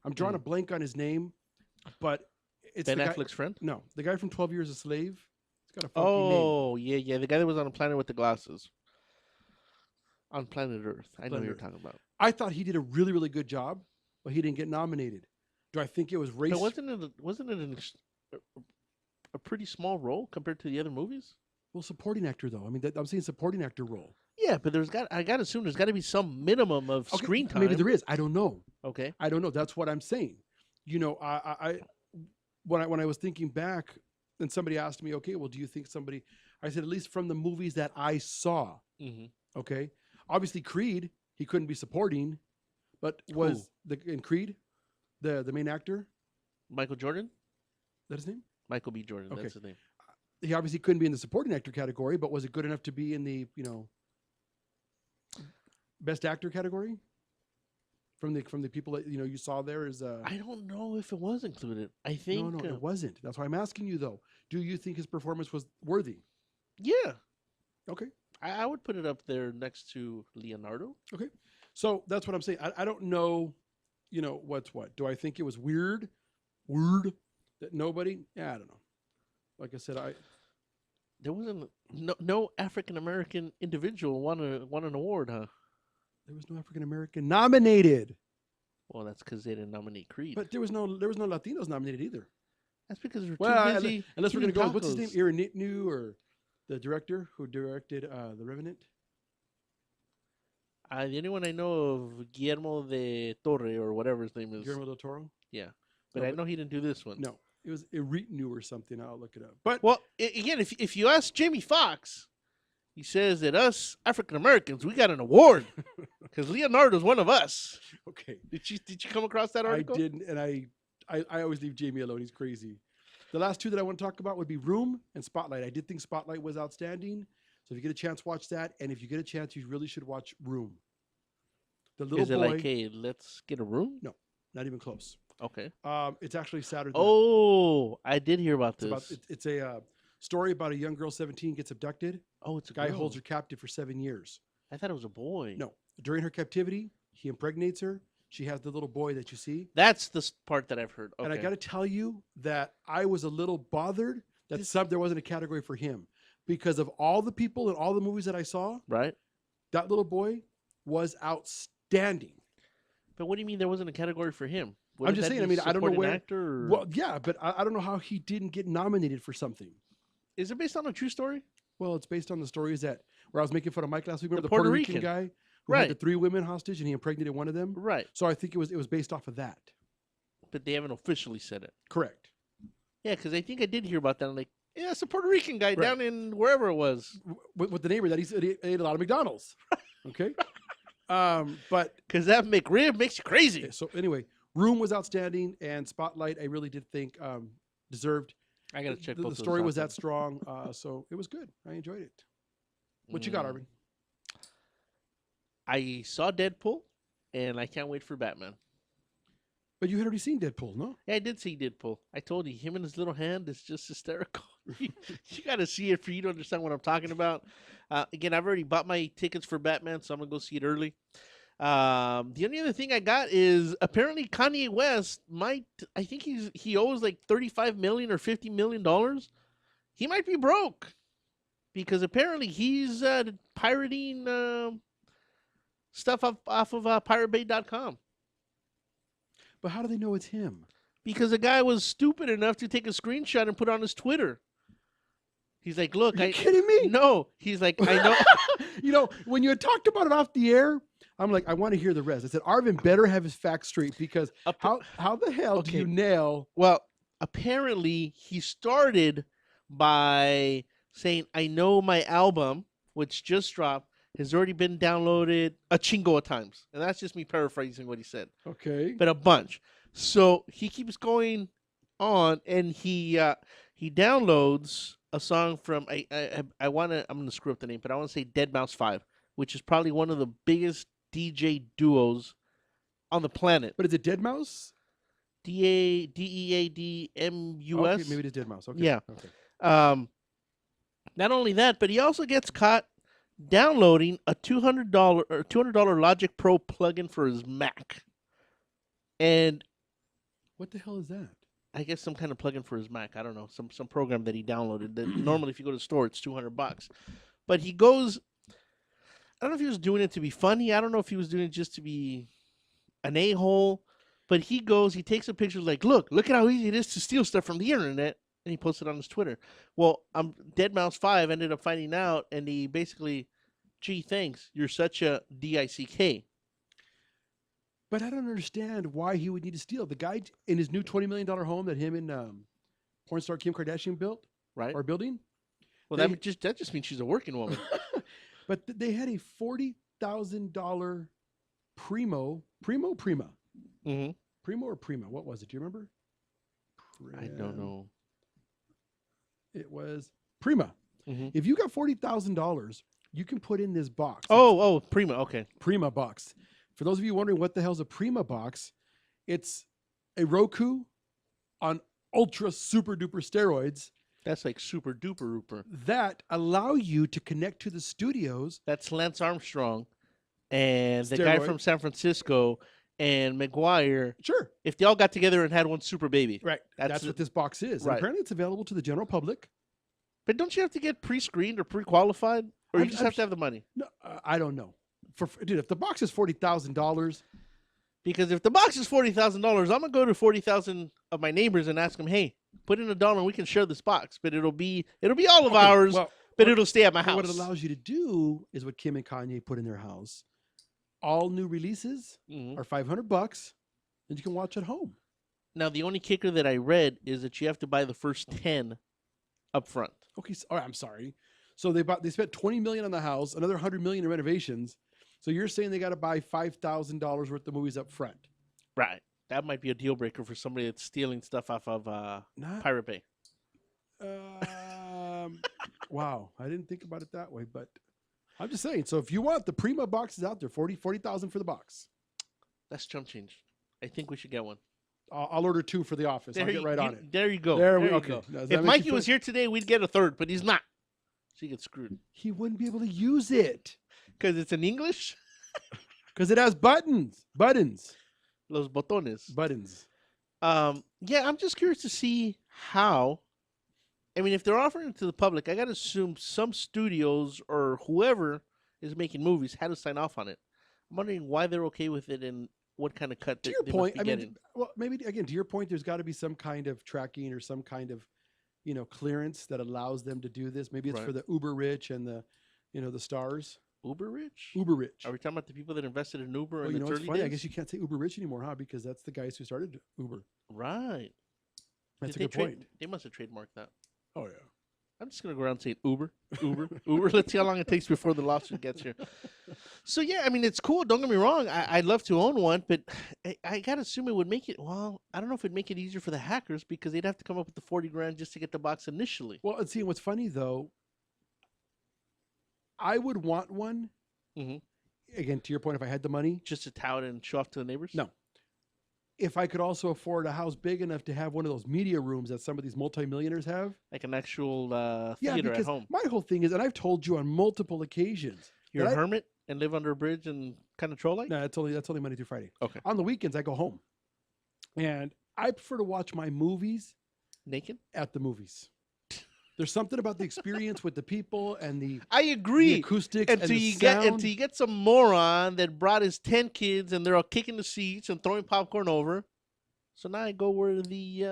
I'm drawing a blank on his name, but it's Ben the guy, Affleck's friend? No, the guy from 12 Years a Slave. He's got a funky name. Oh, yeah, the guy that was on a planet with the glasses. On planet Earth. I know what Planet you're Earth. talking about. I thought he did a really, really good job, but he didn't get nominated. Do I think it was race? But wasn't it a pretty small role compared to the other movies? Well, supporting actor though. I mean, I'm saying supporting actor role. Yeah, but I gotta assume there's got to be some minimum of Okay, screen time. Maybe there is. I don't know. Okay. I don't know. That's what I'm saying. You know, when I was thinking back, and somebody asked me, okay, well, do you think somebody? I said, at least from the movies that I saw. Mhm. Okay. Obviously, Creed, he couldn't be supporting, but was in Creed the main actor? Michael Jordan? Is that his name? Michael B. Jordan. Okay. That's his name. He obviously couldn't be in the supporting actor category, but was it good enough to be in the best actor category? From the people that you saw there is I don't know if it was included. I think no, it wasn't. That's why I'm asking you though. Do you think his performance was worthy? Yeah. Okay. I would put it up there next to Leonardo. Okay. So that's what I'm saying. I don't know, what's what. Do I think it was weird that nobody? Yeah, I don't know. Like I said, there wasn't no African American individual won an award, huh? There was no African American nominated. Well, that's because they didn't nominate Creed. But there was no Latinos nominated either. That's because they're Well, too busy. unless we're going to eating go, what's his name? tacos. Aaron Nitnu, or the director who directed The Revenant? The only one I know of, Guillermo de Torre, or whatever his name is. Guillermo del Toro? Yeah. But No, I but- know he didn't do this one. No, it was Eritnu or something. I'll look it up. But Well, again, if you ask Jamie Foxx, he says that us African Americans, we got an award because Leonardo's one of us. okay, Did you come across that article? I didn't, and I always leave Jamie alone. He's crazy. The last two that I want to talk about would be Room and Spotlight. I did think Spotlight was outstanding. So if you get a chance, watch that. And if you get a chance, you really should watch Room. The little Is it boy. like, hey, let's get a room? No, not even close. Okay. It's actually Saturday. Oh, I did hear about this. It's a story about a young girl, 17, gets abducted. Oh, it's a guy girl. holds her captive for 7 years. I thought it was a boy. No, during her captivity, he impregnates her. She has the little boy that you see. That's the part that I've heard. Okay. And I got to tell you that I was a little bothered that there wasn't a category for him, because of all the people and all the movies that I saw. Right. That little boy was outstanding. But what do you mean there wasn't a category for him? I'm just saying. I mean, I don't know supporting where. Actor or... Well, yeah, but I don't know how he didn't get nominated for something. Is it based on a true story? Well, it's based on the stories that Where I was making fun of Mike last week. Remember the Puerto Puerto Rican Rican. guy who Right. had the 3 women hostage and he impregnated one of them? Right. So I think it was based off of that. But they haven't officially said it. Correct. Yeah, because I think I did hear about that. I'm like, yeah, it's a Puerto Rican guy Right. down in wherever it was. With the neighbor that he ate a lot of McDonald's. Okay. But because that McRib makes you crazy. So anyway, Room was outstanding, and Spotlight I really did think deserved. I gotta check The both those story out was then. that strong, so it was good. I enjoyed it. What you got, Arvin? I saw Deadpool, and I can't wait for Batman. But you had already seen Deadpool, no? Yeah, I did see Deadpool. I told you, him and his little hand is just hysterical. you got to see it for you to understand what I'm talking about. Again, I've already bought my tickets for Batman, so I'm going to go see it early. The only other thing I got is apparently Kanye West might, I think he owes like $35 million or $50 million. He might be broke because apparently he's pirating stuff off of PirateBay.com. But how do they know it's him? Because the guy was stupid enough to take a screenshot and put it on his Twitter. He's like, look, Are you kidding me? No. He's like, I know. You know, when you had talked about it off the air, I'm like, I want to hear the rest. I said, Arvin better have his facts straight because how the hell do you nail? Well, apparently he started by saying, I know my album, which just dropped, has already been downloaded a chingo of times. And that's just me paraphrasing what he said. Okay. But a bunch. So he keeps going on, and he downloads a song from I'm gonna screw up the name, but I want to say Dead Mouse 5, which is probably one of the biggest DJ duos on the planet. But is it Dead Mouse? DEADMUS. Okay, maybe it is Dead Mouse. Okay. Yeah. Okay. Not only that, but he also gets caught downloading a $200 Logic Pro plugin for his Mac. And what the hell is that? I guess some kind of plugin for his Mac. I don't know, some program that he downloaded. That normally, if you go to the store, it's $200. But he goes. I don't know if he was doing it to be funny. I don't know if he was doing it just to be an a-hole. But he goes. He takes a picture like, look at how easy it is to steal stuff from the internet, and he posts it on his Twitter. Well, Dead Mouse 5 ended up finding out, and he basically, gee, thanks. You're such a DICK. But I don't understand why he would need to steal. The guy in his new $20 million home that him and porn star Kim Kardashian built, right? Are building. Well, that just means she's a working woman. But they had a $40,000 Prima. Mm-hmm. Primo or Prima? What was it? Do you remember? I don't know. It was Prima. Mm-hmm. If you got $40,000, you can put in this box. Oh, Prima. Okay. Prima box. For those of you wondering what the hell's a Prima box, it's a Roku on ultra super duper steroids. That's like super duper rooper. That allow you to connect to the studios. That's Lance Armstrong and the guy from San Francisco and McGuire. Sure. If they all got together and had one super baby. Right. That's what this box is. And Right. apparently it's available to the general public. But don't you have to get pre-screened or pre-qualified? Or you just have to have the money? No, I don't know. Dude, if the box is $40,000. Because if the box is $40,000, I'm going to go to 40,000 of my neighbors and ask them, hey, put in $1 and we can share this box. But it'll be all of ours, but it'll stay at my house. What it allows you to do is what Kim and Kanye put in their house. All new releases are $500, and you can watch at home. Now, the only kicker that I read is that you have to buy the first 10 up front. Okay, all right, I'm sorry. So they spent $20 million on the house, another $100 million in renovations. So you're saying they got to buy $5,000 worth of movies up front? Right. That might be a deal breaker for somebody that's stealing stuff off of Pirate Bay. Wow, I didn't think about it that way, but I'm just saying. So if you want the Prima boxes out there, $40,000 for the box. That's chump change. I think we should get one. I'll order 2 for the office. I'll get right on it. There you go. There we you okay. go. Does that If make Mikey you was feel- here today, we'd get a third, but he's not. So he gets screwed. He wouldn't be able to use it. Because it's in English? Because it has buttons. Los botones. Buttons. Yeah, I'm just curious to see how. I mean, if they're offering it to the public, I got to assume some studios or whoever is making movies had to sign off on it. I'm wondering why they're okay with it and what kind of cut To they your must point, be I getting. mean, well, maybe again, to your point, there's got to be some kind of tracking or some kind of, clearance that allows them to do this. Maybe it's Right. for the uber rich and the the stars. Uber rich? Uber rich. Are we talking about the people that invested in Uber Well, in you the know, it's early funny. I days? guess you can't say uber rich anymore, huh? Because that's the guys who started Uber. Right. That's Did a good point. They must have trademarked that. Oh, yeah. I'm just going to go around saying Uber, Uber, Uber. Let's see how long it takes before the lawsuit gets here. So, yeah, I mean, it's cool. Don't get me wrong. I'd love to own one, but I got to assume it would make it, well, I don't know if it'd make it easier for the hackers because they'd have to come up with the 40 grand just to get the box initially. Well, and see, what's funny, though, I would want one. Mm-hmm. Again, to your point, if I had the money. Just to tout and show off to the neighbors? No. If I could also afford a house big enough to have one of those media rooms that some of these multimillionaires have. Like an actual theater at home. My whole thing is, and I've told you on multiple occasions. You're a hermit and live under a bridge and kind of troll like? No, that's only Monday through Friday. Okay. On the weekends, I go home. And I prefer to watch my movies. Naked? At the movies. There's something about the experience with the people and the I agree. The acoustics until and the you sound. until you get some moron that brought his 10 kids and they're all kicking the seats and throwing popcorn over. So now I go where the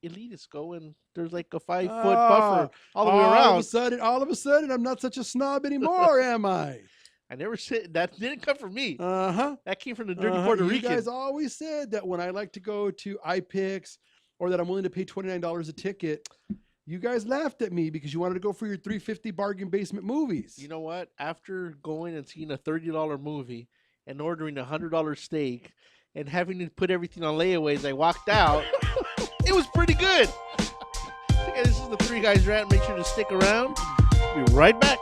elitists go, and there's like a 5-foot buffer all the way around. All of a sudden, I'm not such a snob anymore, am I? I never said that. Didn't come from me. That came from the dirty Uh-huh. Puerto You Rican. guys always said that when I like to go to iPix or that I'm willing to pay $29 a ticket, you guys laughed at me because you wanted to go for your $3.50 bargain basement movies. You know what? After going and seeing a $30 movie and ordering a $100 steak and having to put everything on layaways, I walked out. It was pretty good. Okay, this is the Three Guys Rant. Make sure to stick around. Be right back.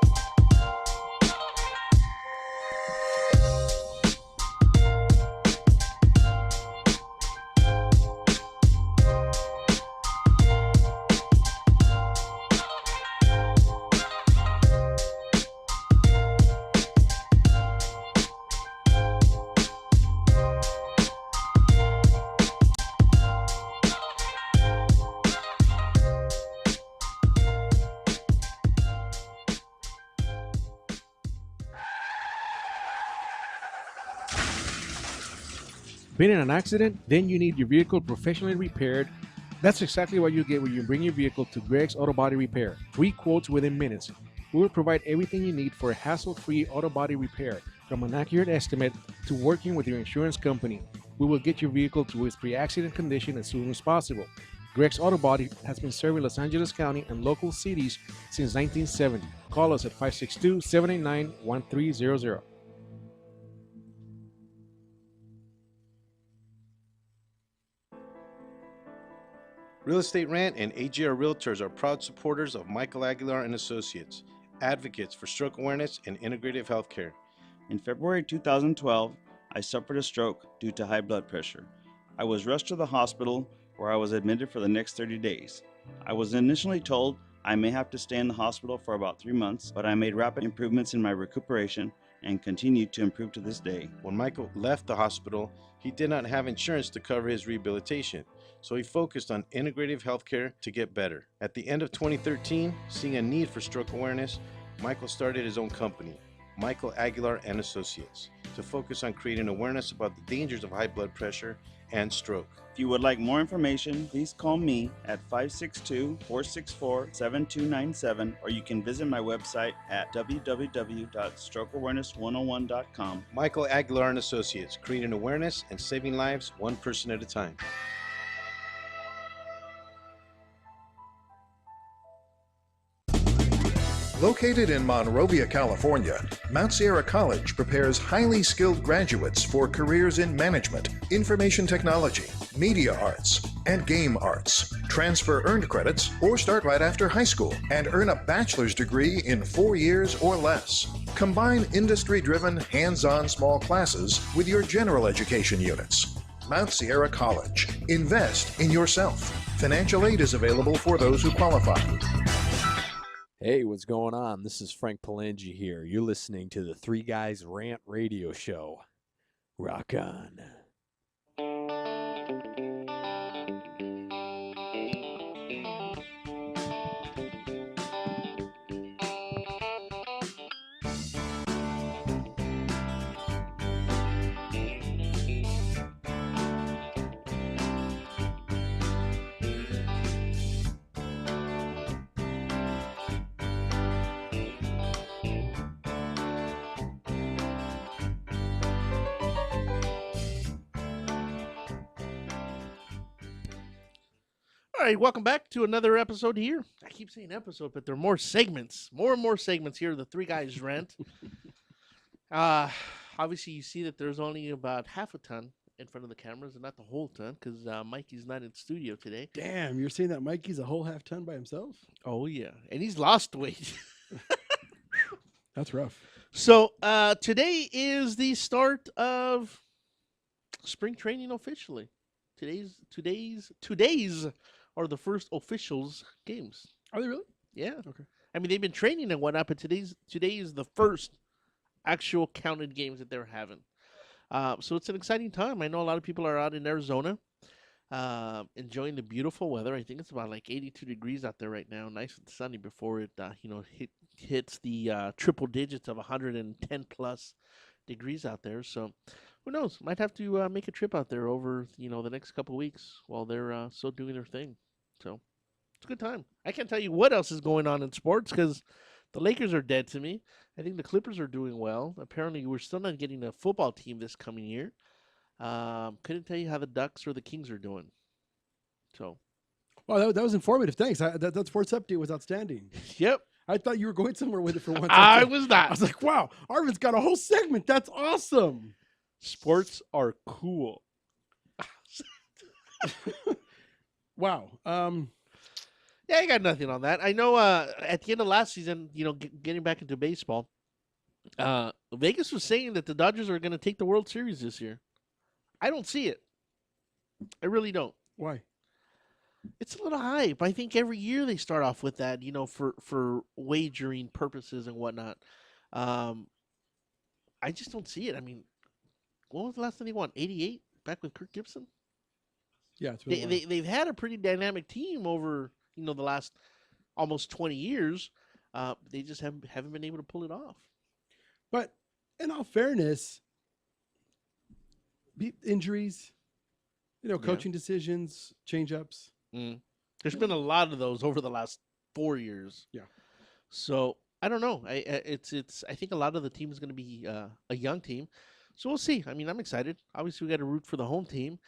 Been in an accident? Then you need your vehicle professionally repaired. That's exactly what you get when you bring your vehicle to Greg's Auto Body Repair. Free quotes within minutes. We will provide everything you need for a hassle-free auto body repair, from an accurate estimate to working with your insurance company. We will get your vehicle to its pre-accident condition as soon as possible. Greg's Auto Body has been serving Los Angeles County and local cities since 1970. Call us at 562-789-1300. Real Estate Rant and AGR Realtors are proud supporters of Michael Aguilar and Associates, advocates for stroke awareness and integrative healthcare. In February 2012, I suffered a stroke due to high blood pressure. I was rushed to the hospital where I was admitted for the next 30 days. I was initially told I may have to stay in the hospital for about 3 months, but I made rapid improvements in my recuperation and continued to improve to this day. When Michael left the hospital, he did not have insurance to cover his rehabilitation, so he focused on integrative healthcare to get better. At the end of 2013, seeing a need for stroke awareness, Michael started his own company, Michael Aguilar and Associates, to focus on creating awareness about the dangers of high blood pressure and stroke. If you would like more information, please call me at 562-464-7297, or you can visit my website at www.strokeawareness101.com. Michael Aguilar and Associates, creating awareness and saving lives one person at a time. Located in Monrovia, California, Mount Sierra College prepares highly skilled graduates for careers in management, information technology, media arts, and game arts. Transfer earned credits or start right after high school and earn a bachelor's degree in 4 years or less. Combine industry-driven, hands-on small classes with your general education units. Mount Sierra College. Invest in yourself. Financial aid is available for those who qualify. Hey, what's going on? This is Frank Palangi here. You're listening to the Three Guys Rant radio show. Rock on. All right, welcome back to another episode here. I keep saying episode, but there are more segments, more and more segments here. The Three Guys Rant. Obviously, you see that there's only about half a ton in front of the cameras, and not the whole ton, because Mikey's not in studio today. Damn, you're saying that Mikey's a whole half ton by himself? Oh yeah, and he's lost weight. That's rough. So today is the start of spring training officially. Today's are the first officials games. Are they really? Yeah. Okay. I mean, they've been training and whatnot, but today is the first actual counted games that they're having. So it's an exciting time. I know a lot of people are out in Arizona, enjoying the beautiful weather. I think it's about like 82 degrees out there right now, nice and sunny before it hits the triple digits of 110 plus degrees out there. So who knows? Might have to make a trip out there over the next couple of weeks while they're still doing their thing. So it's a good time. I can't tell you what else is going on in sports because the Lakers are dead to me. I think the Clippers are doing well. Apparently, we're still not getting a football team this coming year. Couldn't tell you how the Ducks or the Kings are doing. So, well, that was informative. Thanks. That sports update was outstanding. Yep. I thought you were going somewhere with it for once. I was not. I was like, wow, Arvin's got a whole segment. That's awesome. Sports are cool. Wow. Yeah, I got nothing on that. I know at the end of last season, getting back into baseball, Vegas was saying that the Dodgers are going to take the World Series this year. I don't see it. I really don't. Why? It's a little hype. I think every year they start off with that, for wagering purposes and whatnot. I just don't see it. I mean, when was the last time they won? 88? Back with Kirk Gibson? Yeah, it's been they've had a pretty dynamic team over the last almost 20 years. They just haven't been able to pull it off. But in all fairness, injuries, coaching decisions, change-ups. There's been a lot of those over the last 4 years. Yeah. So I don't know. I think a lot of the team is going to be a young team. So we'll see. I mean, I'm excited. Obviously, we got to root for the home team.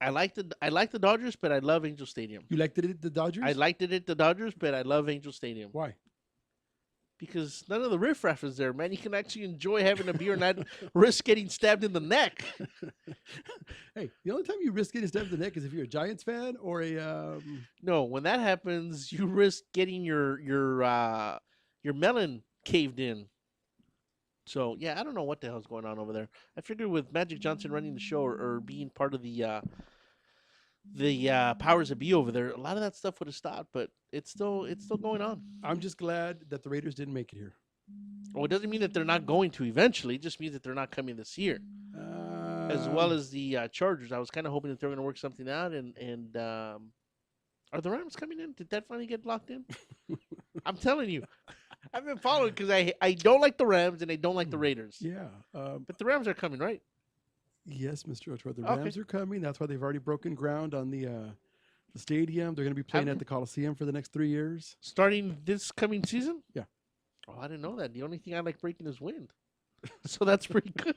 I like the Dodgers, but I love Angel Stadium. You liked it at the Dodgers? I liked it at the Dodgers, but I love Angel Stadium. Why? Because none of the riffraff is there, man. You can actually enjoy having a beer and not risk getting stabbed in the neck. Hey, the only time you risk getting stabbed in the neck is if you're a Giants fan or a. No, when that happens, you risk getting your melon caved in. So yeah, I don't know what the hell's going on over there. I figured with Magic Johnson running the show or being part of the powers that be over there, a lot of that stuff would have stopped. But it's still going on. I'm just glad that the Raiders didn't make it here. Well, it doesn't mean that they're not going to eventually. It just means that they're not coming this year. As well as the Chargers. I was kind of hoping that they were going to work something out. And are the Rams coming in? Did that finally get locked in? I'm telling you. I've been following because I don't like the Rams and I don't like the Raiders. Yeah. But the Rams are coming, right? Yes, Mr. Ochoa. The Rams are coming. That's why they've already broken ground on the stadium. They're going to be playing at the Coliseum for the next 3 years. Starting this coming season? Yeah. Oh, I didn't know that. The only thing I like breaking is wind. So that's pretty good.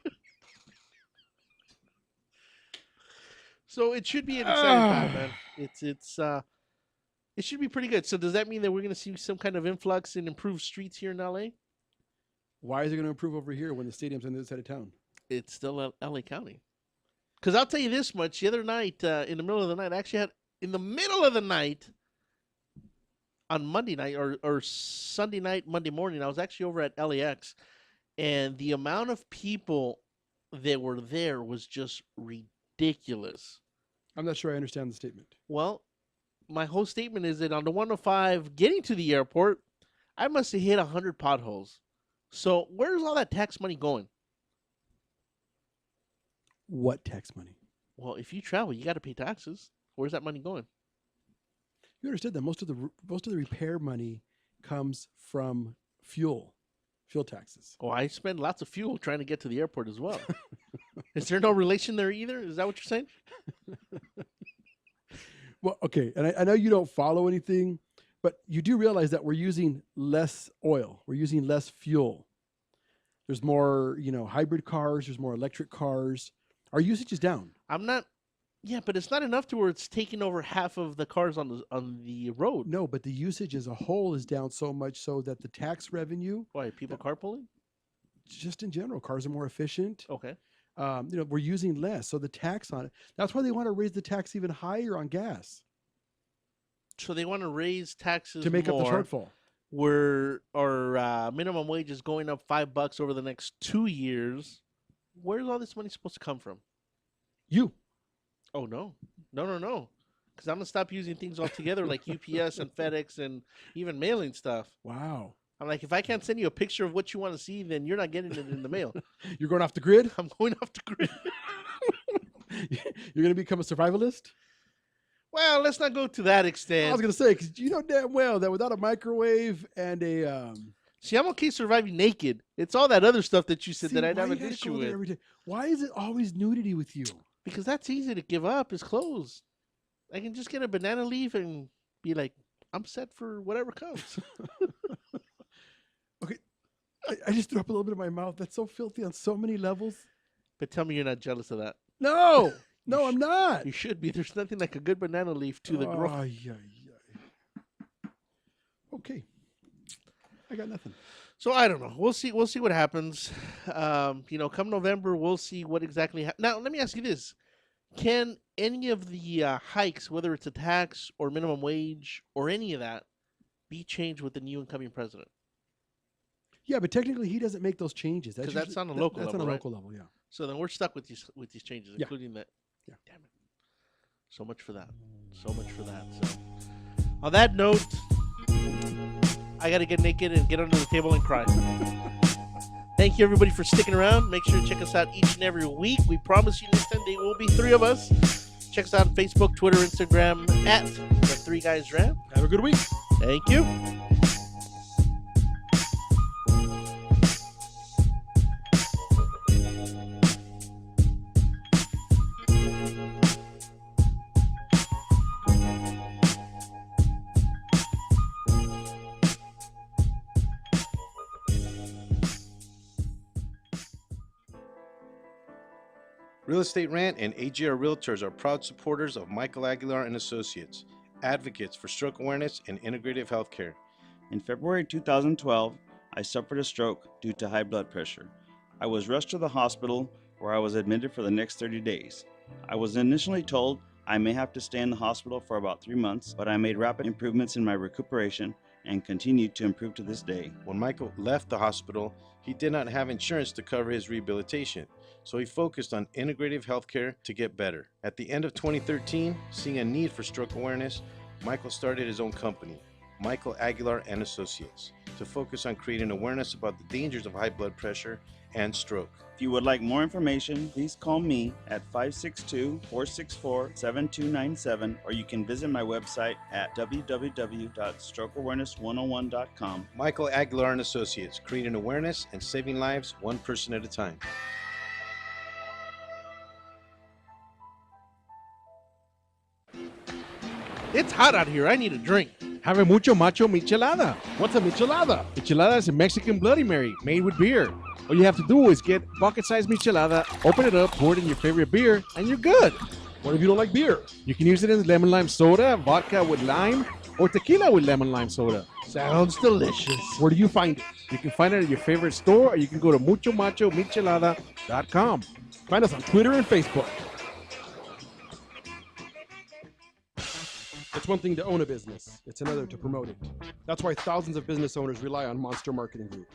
So it should be an exciting time, man. It should be pretty good. So does that mean that we're going to see some kind of influx and improved streets here in LA? Why is it going to improve over here when the stadium's on the other side of town? It's still LA County. Because I'll tell you this much. The other night, in the middle of the night, I actually had, in the middle of the night, on Monday night or Sunday night, Monday morning, I was actually over at LAX. And the amount of people that were there was just ridiculous. I'm not sure I understand the statement. Well, my whole statement is that on the 105 getting to the airport, I must have hit 100 potholes. So where's all that tax money going? What tax money? Well, if you travel, you got to pay taxes. Where's that money going? You understood that most of the repair money comes from fuel taxes. Oh, I spend lots of fuel trying to get to the airport as well. Is there no relation there either? Is that what you're saying? Well, okay, and I know you don't follow anything, but you do realize that we're using less oil. We're using less fuel. There's more, hybrid cars. There's more electric cars. Our usage is down. I'm not Yeah, but it's not enough to where it's taking over half of the cars on the road. No, but the usage as a whole is down so much so that the tax revenue. Why people carpooling? Just in general, cars are more efficient. Okay. We're using less, so the tax on it. That's why they want to raise the tax even higher on gas So they want to raise taxes to make up the more, shortfall. Where our minimum wage is going up $5 over the next 2 years. Where's all this money supposed to come from? You. Oh no. Because I'm gonna stop using things altogether like UPS and FedEx and even mailing stuff. Wow. I'm like, if I can't send you a picture of what you want to see, then you're not getting it in the mail. You're going off the grid? I'm going off the grid. You're going to become a survivalist? Well, let's not go to that extent. I was going to say, because you know damn well that without a microwave and a... See, I'm okay surviving naked. It's all that other stuff that you said that I'd why have you an gotta issue go there with. every day? Why is it always nudity with you? Because that's easy to give up, is clothes. I can just get a banana leaf and be like, I'm set for whatever comes. Okay, I just threw up a little bit in my mouth. That's so filthy on so many levels. But tell me you're not jealous of that. No, I'm not. You should be. There's nothing like a good banana leaf to the groin. Okay, I got nothing. So I don't know. We'll see what happens. Come November, we'll see what exactly. Now, let me ask you this: can any of the hikes, whether it's a tax or minimum wage or any of that, be changed with the new incoming president? Yeah, but technically he doesn't make those changes. Because that's on a local level, That's on a right? local level, yeah. So then we're stuck with these changes, Yeah. including that. Yeah. Damn it. So much for that. So much for that. So on that note, I got to get naked and get under the table and cry. Thank you, everybody, for sticking around. Make sure to check us out each and every week. We promise you next time there will be 3 of us. Check us out on Facebook, Twitter, Instagram at The 3 Guys Rant. Have a good week. Thank you. Real Estate Rant and AGR Realtors are proud supporters of Michael Aguilar and Associates, advocates for stroke awareness and integrative healthcare. In February 2012, I suffered a stroke due to high blood pressure. I was rushed to the hospital where I was admitted for the next 30 days. I was initially told I may have to stay in the hospital for about 3 months, but I made rapid improvements in my recuperation and continued to improve to this day. When Michael left the hospital, he did not have insurance to cover his rehabilitation, so he focused on integrative healthcare to get better. At the end of 2013, seeing a need for stroke awareness, Michael started his own company, Michael Aguilar and Associates, to focus on creating awareness about the dangers of high blood pressure and stroke. If you would like more information, please call me at 562-464-7297, or you can visit my website at www.strokeawareness101.com. Michael Aguilar and Associates, creating awareness and saving lives one person at a time. It's hot out here. I need a drink. Have a mucho macho michelada. What's a michelada? Michelada is a Mexican Bloody Mary made with beer. All you have to do is get bucket-sized michelada, open it up, pour it in your favorite beer, and you're good. What if you don't like beer? You can use it in lemon lime soda, vodka with lime, or tequila with lemon lime soda. Sounds delicious. Where do you find it? You can find it at your favorite store, or you can go to muchomachomichelada.com. Find us on Twitter and Facebook. It's one thing to own a business. It's another to promote it. That's why thousands of business owners rely on Monster Marketing Group.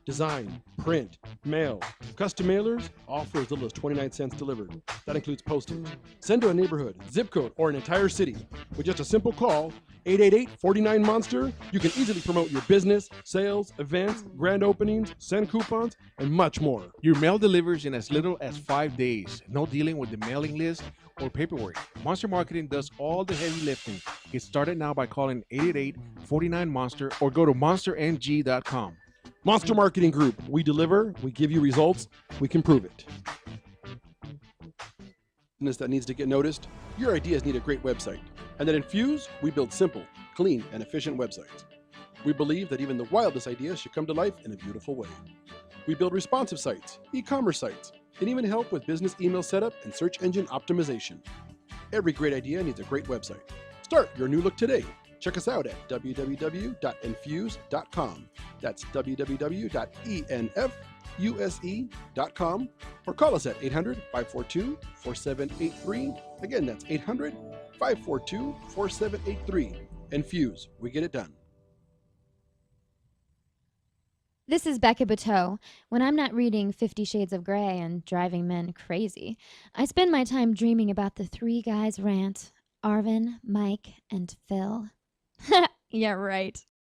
Design, print, mail, custom mailers, all for as little as 29 cents delivered. That includes postage. Send to a neighborhood, zip code, or an entire city. With just a simple call, 888-49-MONSTER, you can easily promote your business, sales, events, grand openings, send coupons, and much more. Your mail delivers in as little as 5 days. No dealing with the mailing list or paperwork. Monster Marketing does all the heavy lifting. Get started now by calling 888-49-MONSTER or go to monsterng.com. Monster Marketing Group. We deliver, we give you results, we can prove it. Business that needs to get noticed, your ideas need a great website. And at Infuse, we build simple, clean, and efficient websites. We believe that even the wildest ideas should come to life in a beautiful way. We build responsive sites, e-commerce sites, and even help with business email setup and search engine optimization. Every great idea needs a great website. Start your new look today. Check us out at www.enfuse.com. That's www.enfuse.com, or call us at 800-542-4783. Again, that's 800-542-4783. Enfuse, we get it done. This is Becca Bateau. When I'm not reading 50 Shades of Grey and driving men crazy, I spend my time dreaming about the three guys rant: Arvin, Mike, and Phil. Yeah, right.